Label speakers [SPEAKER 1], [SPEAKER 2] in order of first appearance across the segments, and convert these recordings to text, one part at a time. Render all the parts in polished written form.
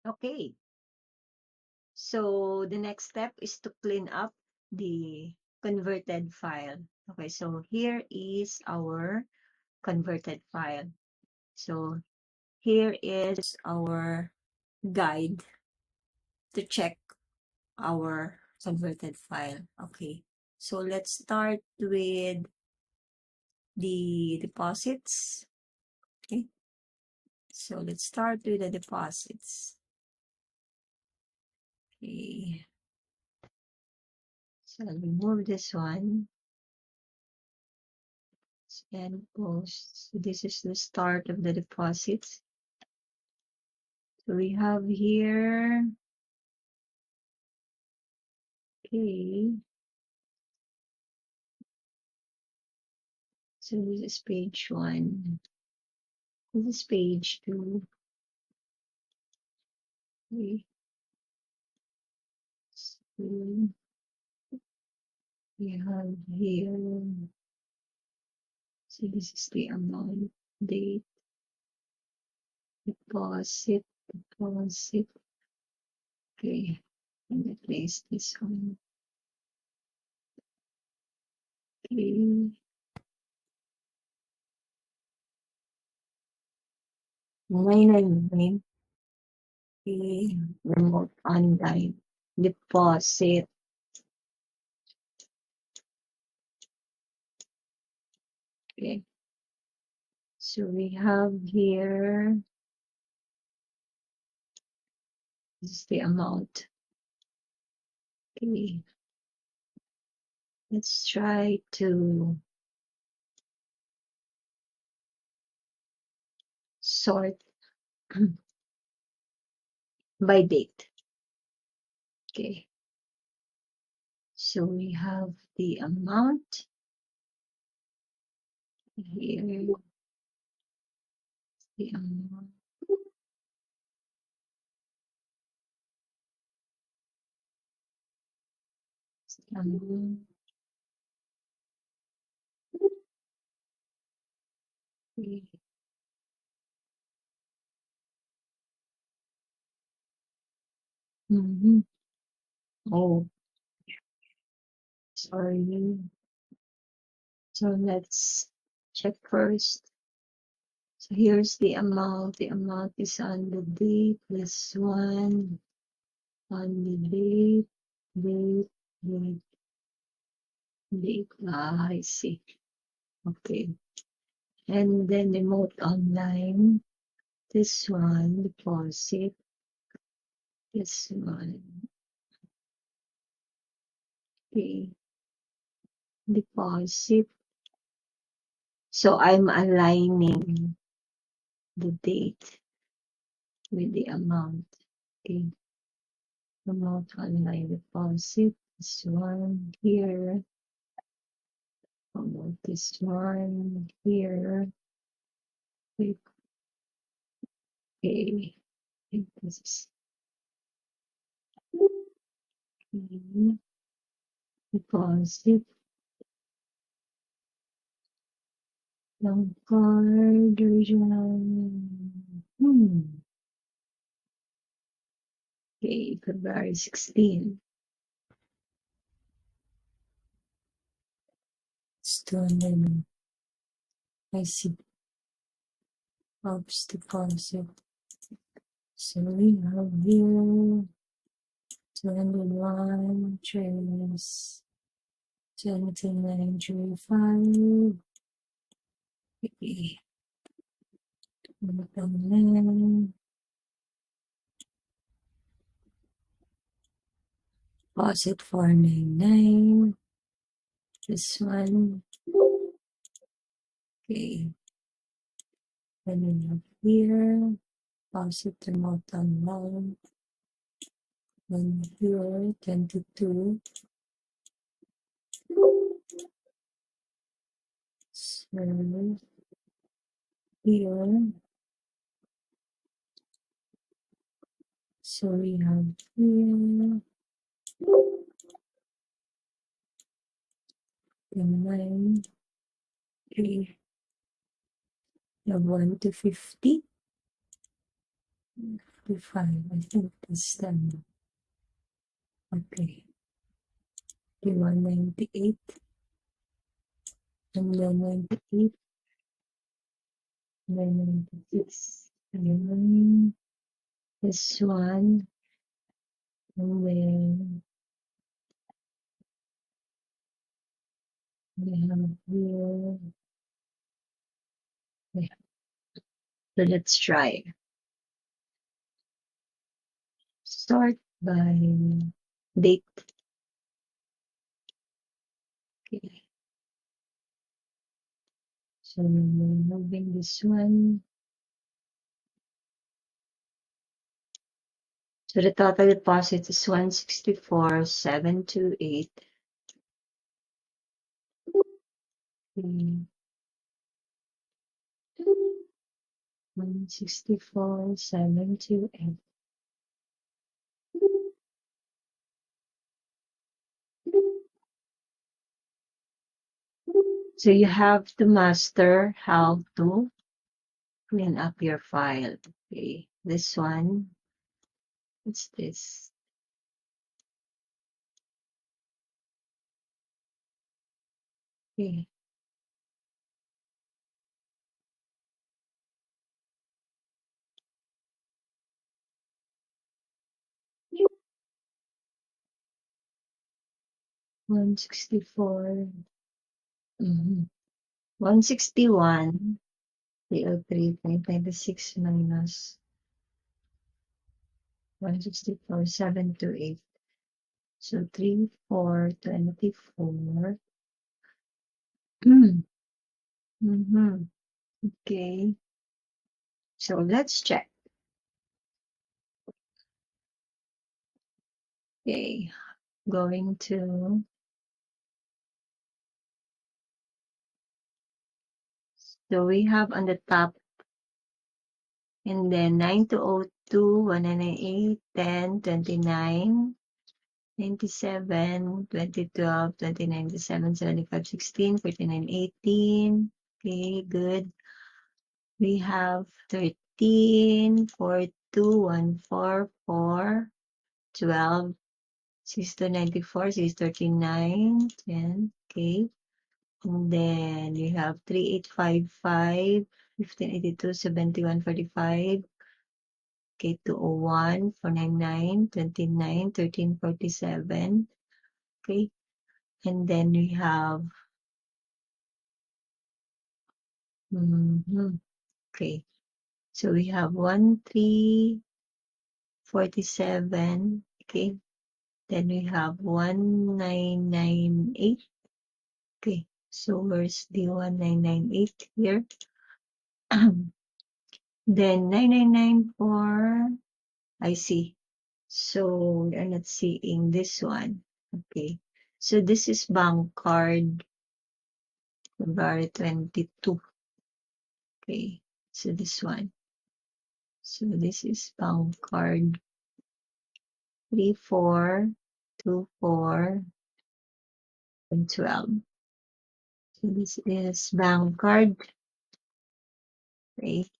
[SPEAKER 1] Okay. So the next step is to clean up the converted file. Okay, so here is our converted file. So here is our guide to check our converted file. Okay, so let's start with the deposits. Okay, so let's start with the deposits. Okay, so I'll remove this one and post. So this is the start of the deposits. So we have here, okay, so this is page 1. This is page 2. Okay. So we have here, so this is the amount, date, deposit. Okay, and replace this one. Okay. 999. Okay, remote online deposit. Okay, so we have here, this is the amount. Okay, let's try to sort by date. Okay, so we have the amount here, the amount, the amount. Okay. Oh, sorry. So let's check first. So here's the amount. The amount is on the date, this one, on the date, date. I see. Okay. And then remote online, this one, deposit, this one. Okay. Deposit. So I'm aligning the date with the amount. Okay. Amount online deposit, this one here. About this one here. Okay. I think this is deposit. Long card, original. Okay, February 16. Stolen. I see. Ops deposit. So we have here 21 trays, 2935. Okay. Deposit 499. This one. Okay. Then we have here. Deposit remote online. Then here 22. So here. So we have here. The 9. Okay. The 1 to 50. 195. I think this time. Okay. 198. And then 98. And then 96. And then this one. And then we have here. Okay. So let's try. Start by date. Okay. So we're moving this one. So the total deposit is 164,728. 164,728. So you have to master how to clean up your file. Okay, this one, what's this? Okay. One 164. 161. 303.96 minus 164,728. So 3,424. Mm-hmm. Okay. So let's check. Okay. Going to, so we have on the top, and then 9202, 198, 10, 29, 97, 2012, 2097, 75, 16, 49, 18. Okay, good. We have 13, 4, 2, 1, 4, 4, 12, 6 to 94, 6, 39, 10. Okay. And then we have 3855, 1582, 7145, okay, 201, 499, 29, 1347. Okay. And then we have, okay. So we have 1347. Okay. Then we have 1998. Okay. So where's the 1998 here? Then 9994. I see. So we are not seeing this one. Okay. So this is bank card February 22. Okay. So this one. So this is bank card 3424 12. So this is bank card. Okay.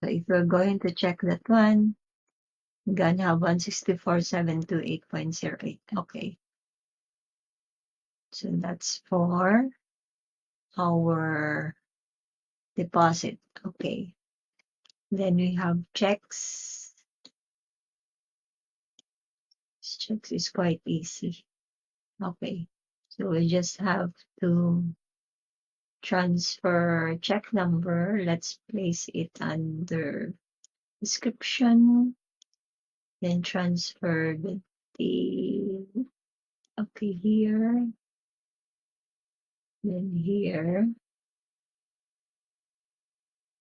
[SPEAKER 1] So if you're going to check that one, you're gonna have 164,728.08. Okay. So that's for our deposit. Okay. Then we have checks. Checks is quite easy. Okay. So we just have to transfer check number. Let's place it under description. Then transfer the okay here. Then here.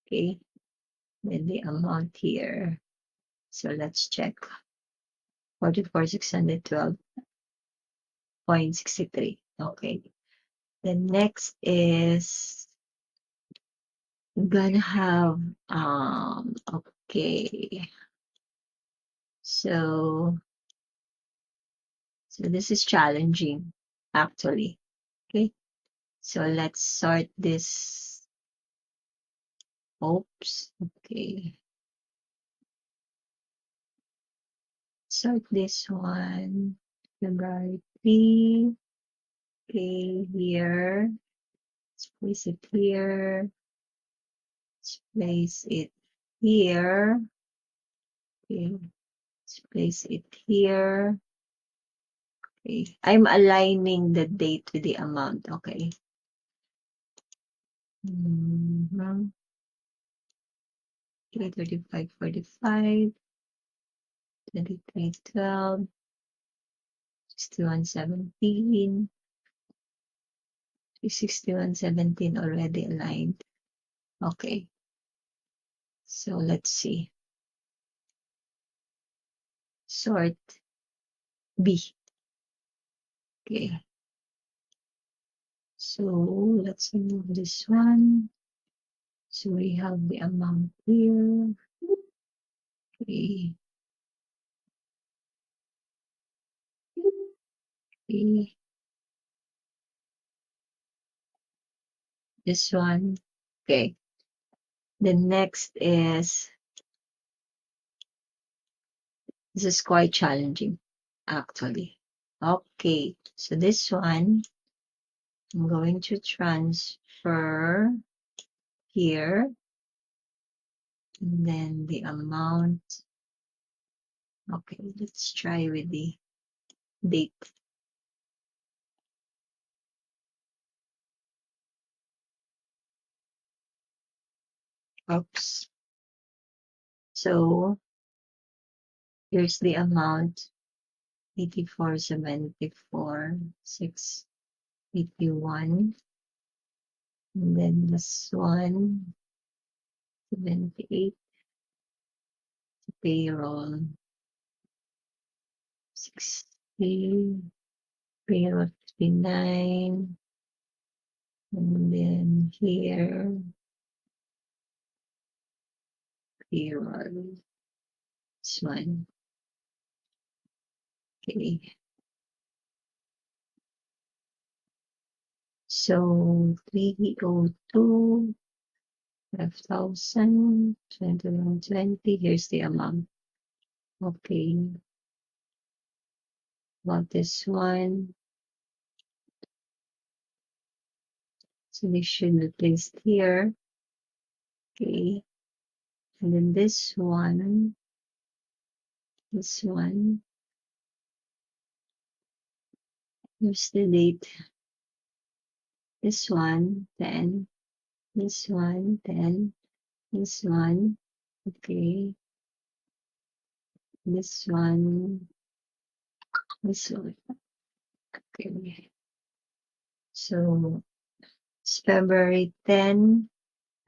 [SPEAKER 1] Okay. Then the amount here. So let's check. 44,612.63. Okay. The next is gonna have okay. So this is challenging actually. Okay. So let's sort this. Oops. Okay. Sort this one. February 3. Okay, here. Let's place it here. Let's place it here. Okay, let's place it here. Okay, I'm aligning the date with the amount. Okay. 335, 45, 23, 12, 61, 17, 61, 17 already aligned. Okay. So let's see. Sort B. Okay. So let's remove this one. So we have the amount here. Okay. Okay. This one. Okay. The next is, this is quite challenging, actually. Okay. So this one, I'm going to transfer here. And then the amount. Okay, let's try with the date. Oops. So here's the amount, 8474, 681. And then this one, 78, payroll, 60, payroll 59. And then here, payroll, this one. Okay. So 302, 5,000, 2120. Here's the amount. Okay. About this one. So we should be placed here. Okay. And then this one. This one. Here's the date. This one, 10. This one, 10. This one. Okay. This one. This one. Okay. So it's February 10.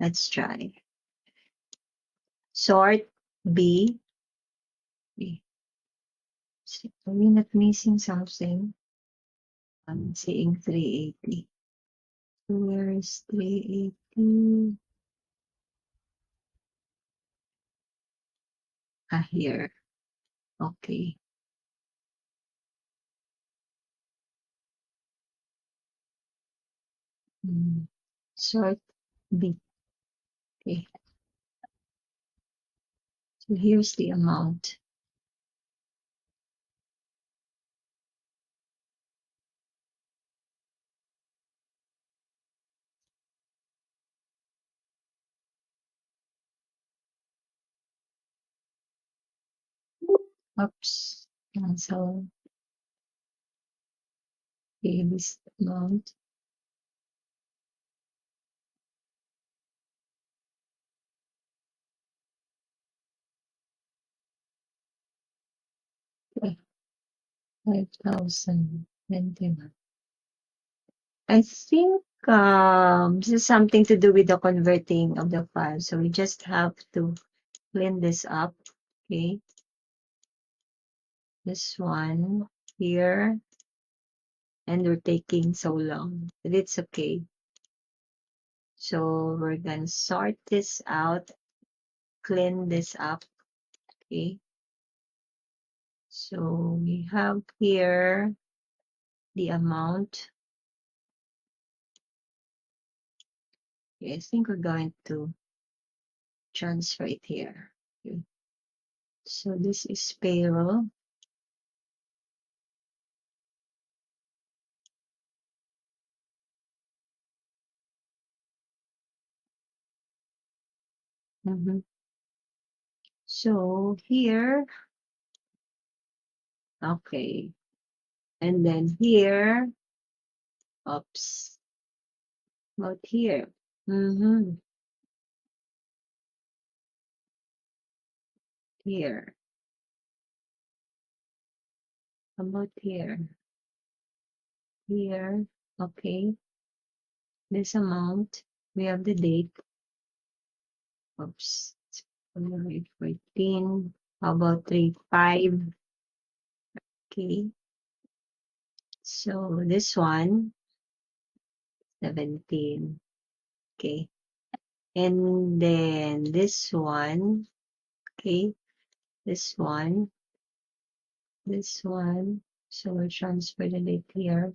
[SPEAKER 1] Let's try. Sort B. Are we not missing something? I'm seeing 380. Where is 380? Ah, here. Okay. Sort B. Okay. So here's the amount. Oops. Cancel. Okay, this amount. Okay. 5,021. I think this is something to do with the converting of the file. So we just have to clean this up. Okay. This one here. And we're taking so long, but it's okay. So we're gonna sort this out, clean this up. Okay. So we have here the amount. Okay, I think we're going to transfer it here. Okay. So this is payroll. Mhm. So here, okay. And then here, oops, about here. Mm-hmm. Here, about here. Here, okay. This amount, we have the date. Oops, it's February 14. How about 3/5? Okay. So this one, 17. Okay. And then this one, okay. This one, this one. So we'll transfer the date here.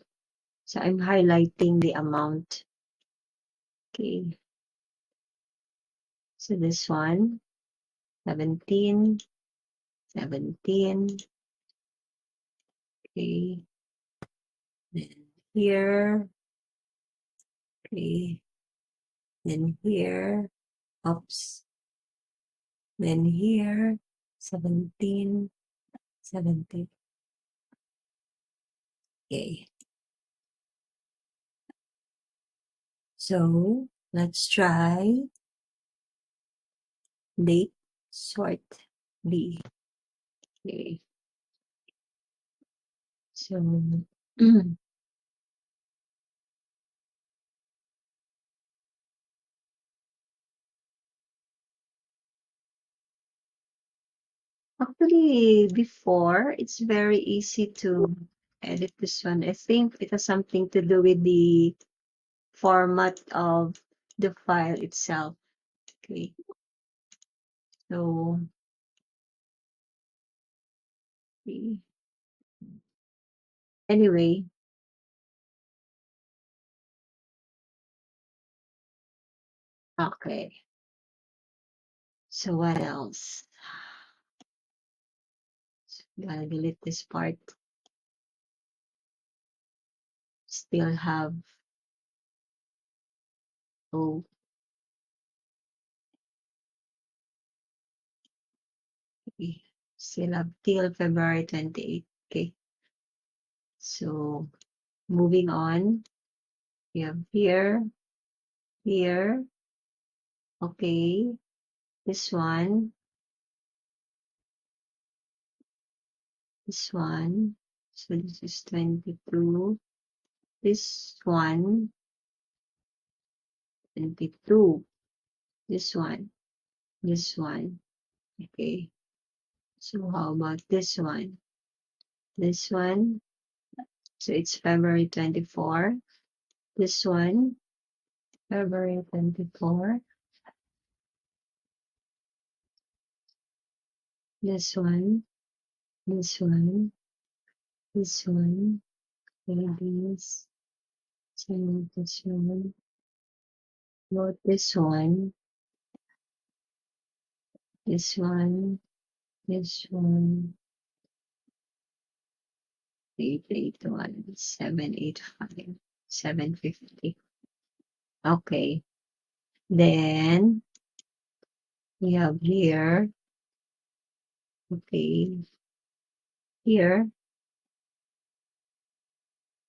[SPEAKER 1] So I'm highlighting the amount. Okay. So this one, 17, 17. Okay. Then here. Okay. Then here. Oops. Then here. 17, 17. Okay. So let's try date sort B. Okay. So actually before it's very easy to edit this one. I think it has something to do with the format of the file itself. Okay. So anyway, okay. So what else? Gotta delete this part. Still have, oh, okay. Still have till February 28th. Okay. So moving on, we have here, here. Okay. This one, this one. So this is 22. This one, 22. This one, this one. Okay. So how about this one? This one. So it's February 24. This one, February 24. This one, this one, this one. Ladies. So this one. About this one, this one, this one. 881 785 750. Okay. Then we have here. Okay. Here.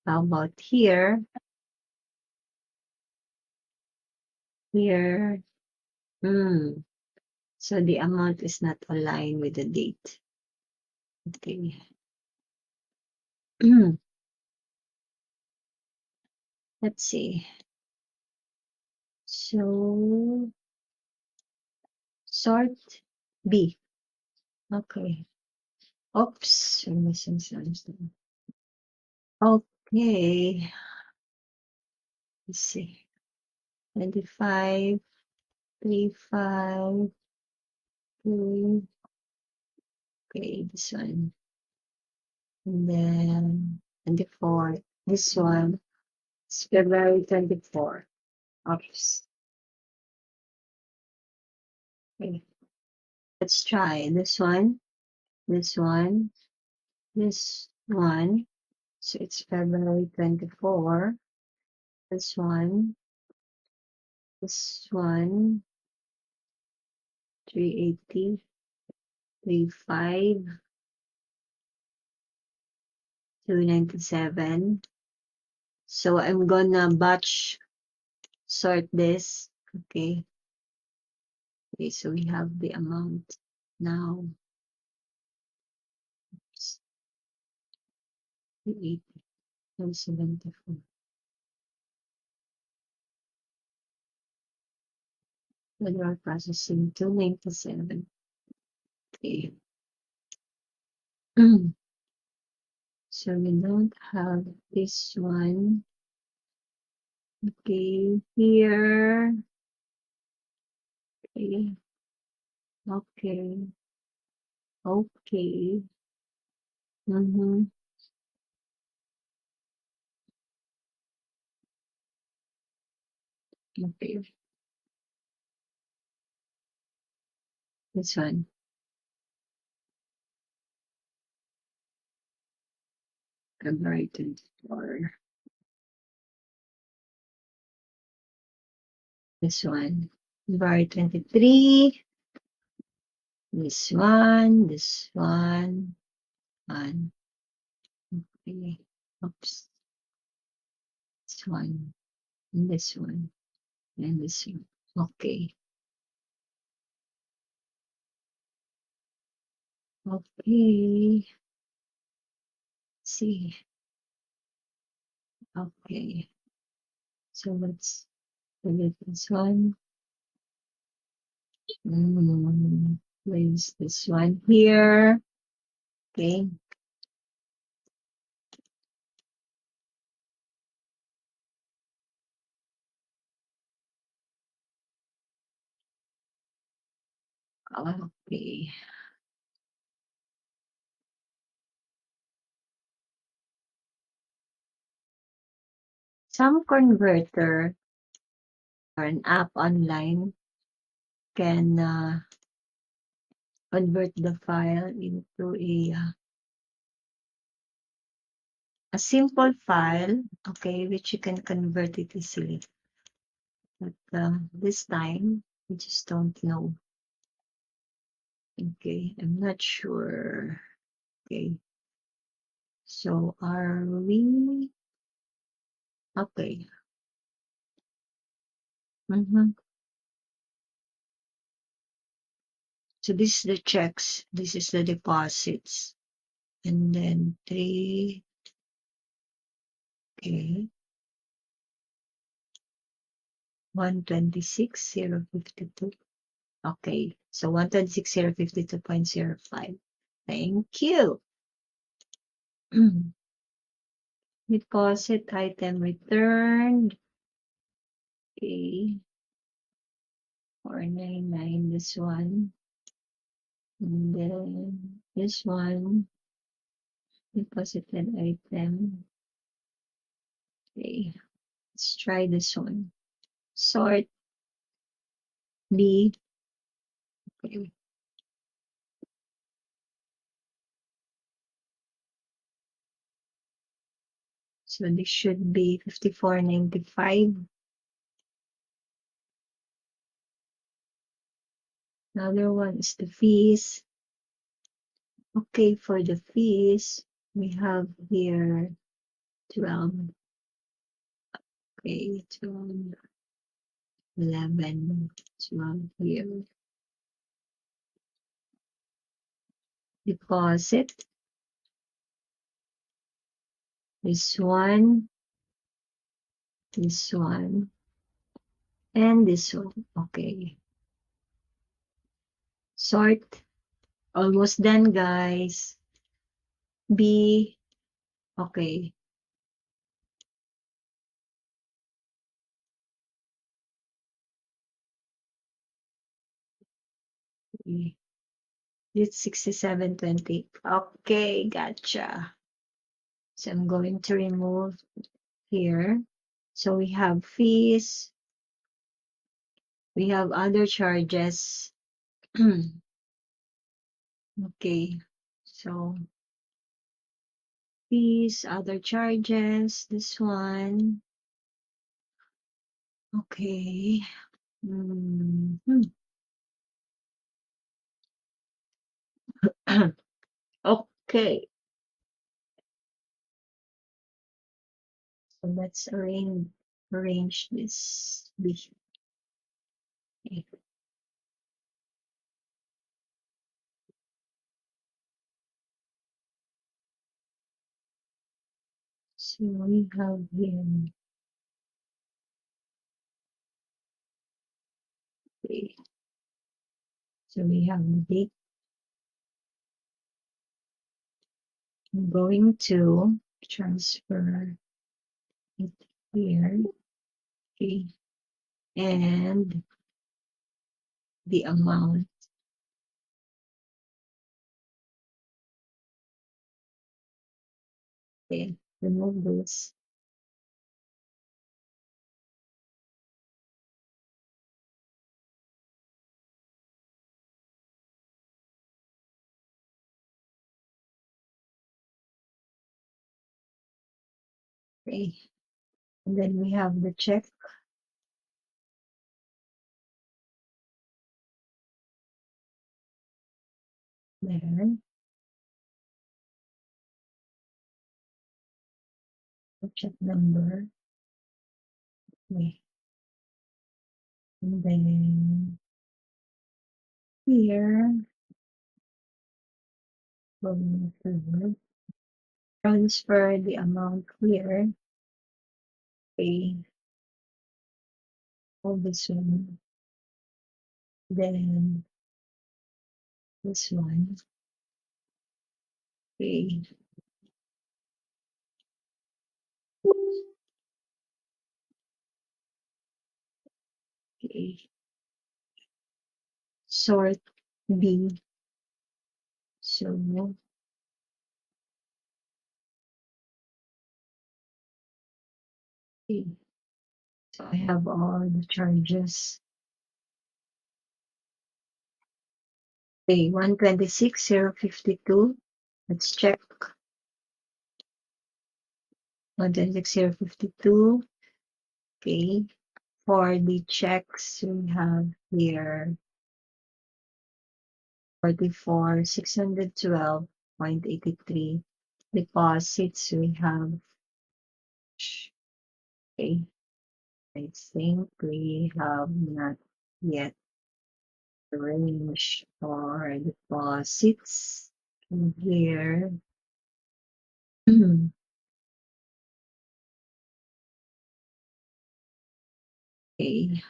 [SPEAKER 1] How about here? Here. Hmm. So the amount is not aligned with the date. Okay. Let's see. So sort B. Okay. Oops. I'm missing something. Okay. Let's see. 25, 35, 2. Okay, this one. And then 24. This one is February 24. Oops. Okay. Let's try this one, this one, this one. So it's February 24. This one, 380, 35, 297. So I'm gonna batch sort this. Okay. Okay, so we have the amount now. 380, 174. Federal processing 297. Okay. So we don't have this one. Okay, here. Okay. Okay. Okay. Mm-hmm. Okay. This one. February 24. This one. February 23. This one. This one. One. Okay. Oops. This one. And this one. And this one. Okay. Okay. See. Okay. So let's delete this one. Place this one here. Okay. Okay. Some converter or an app online can convert the file into a simple file, okay, which you can convert it easily. But this time, we just don't know. Okay, I'm not sure. Okay, so are we? Okay. So this is the checks. This is the deposits. And then 3, okay, 126,052. Okay, so 126,052.05. Thank you. Deposit item returned. Okay, 499, this one. And then this one, deposited item. Okay, let's try this one. Sort B. Okay. So this should be 54.95. Another one is the fees. Okay, for the fees, we have here 12. Okay, 12, 11, 12 here. Deposit. This one, and this one. Okay. Sort. Almost done, guys. B. Okay. It's 67.20. Okay, gotcha. So I'm going to remove here. So we have fees. We have other charges. Okay. So fees, other charges, this one. Okay. Okay. So let's arrange this. Okay. So we have here, okay. So we have the date. I'm going to transfer it here. Okay. And the amount. Okay. Remove this. Okay. And then we have the check there. The check number. Okay. And then here, going to transfer the amount here. Okay. All this one. Then this one. Okay. Okay. Sort B. So, okay. So I have all the charges. Okay, 126,052. Let's check. 126,052. Okay. For the checks, we have here 44,612.83. Deposits, we have, okay, I think we have not yet arranged for deposits here. Okay,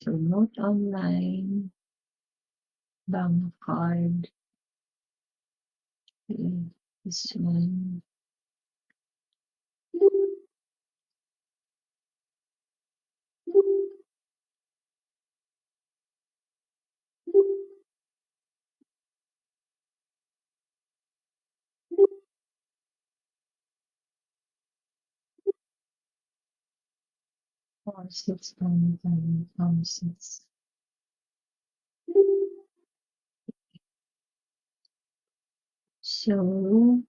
[SPEAKER 1] so note online, bank card, okay, this one. Four, 6, so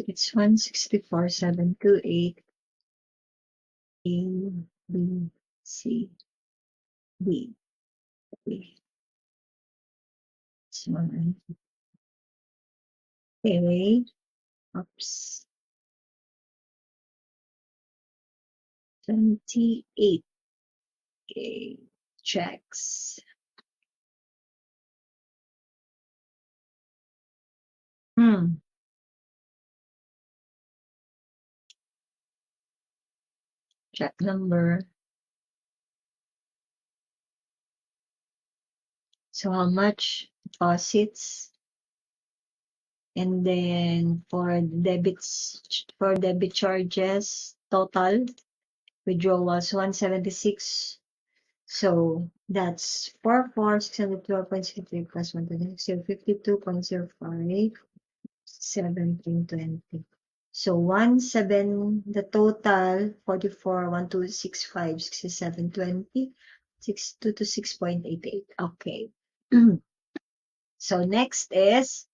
[SPEAKER 1] it's 164,728 A, B, C, D. Okay, this one. Okay, oops, 28. Okay, checks. Hmm, check number. So how much deposits? And then for debit charges, total withdrawals 176. So that's 44,612.63 plus 152.05, 1720. So 17, the total 44, 1265, 6720, 622 to 6.88. Okay. So next is,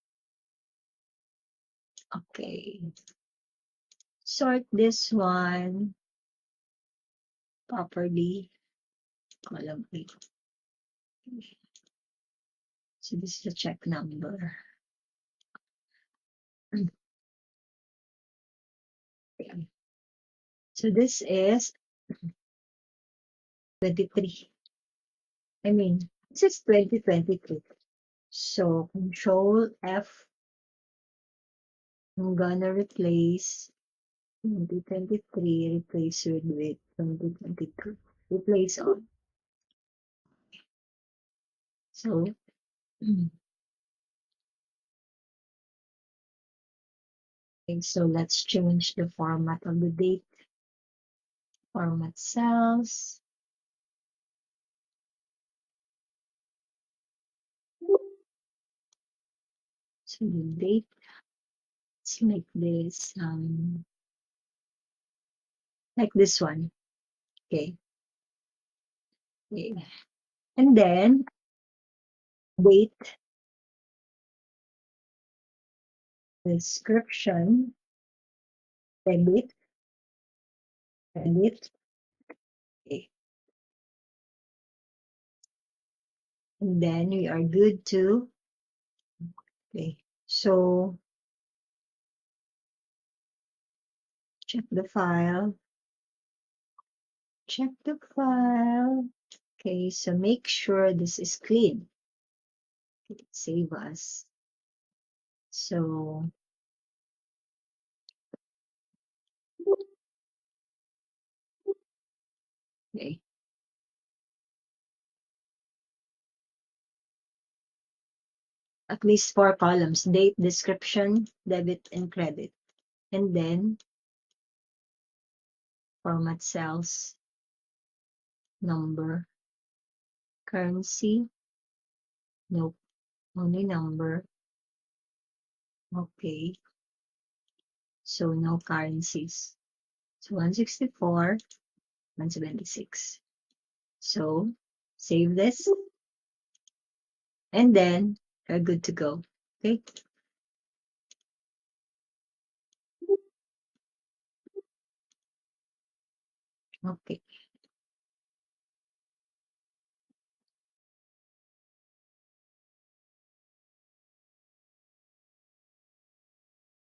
[SPEAKER 1] okay, sort this one properly. Column 8. So this is the check number. Okay. So this is 23. I mean, this is 2023. So Control F, I'm gonna replace 2023, replace it with 2022. Replace all. So, okay, so let's change the format of the date. Format cells. So the date, let's make this like this one. Okay. Okay. And then date description, edit, edit. Okay. And then we are good to, okay. So check the file. Check the file. Okay, so make sure this is clean. Okay, save us. So okay. At least 4 columns, date, description, debit, and credit. And then format cells, number, currency, nope, only number. Okay, so no currencies. So 164, 176. So save this, and then we're good to go. Okay. Okay.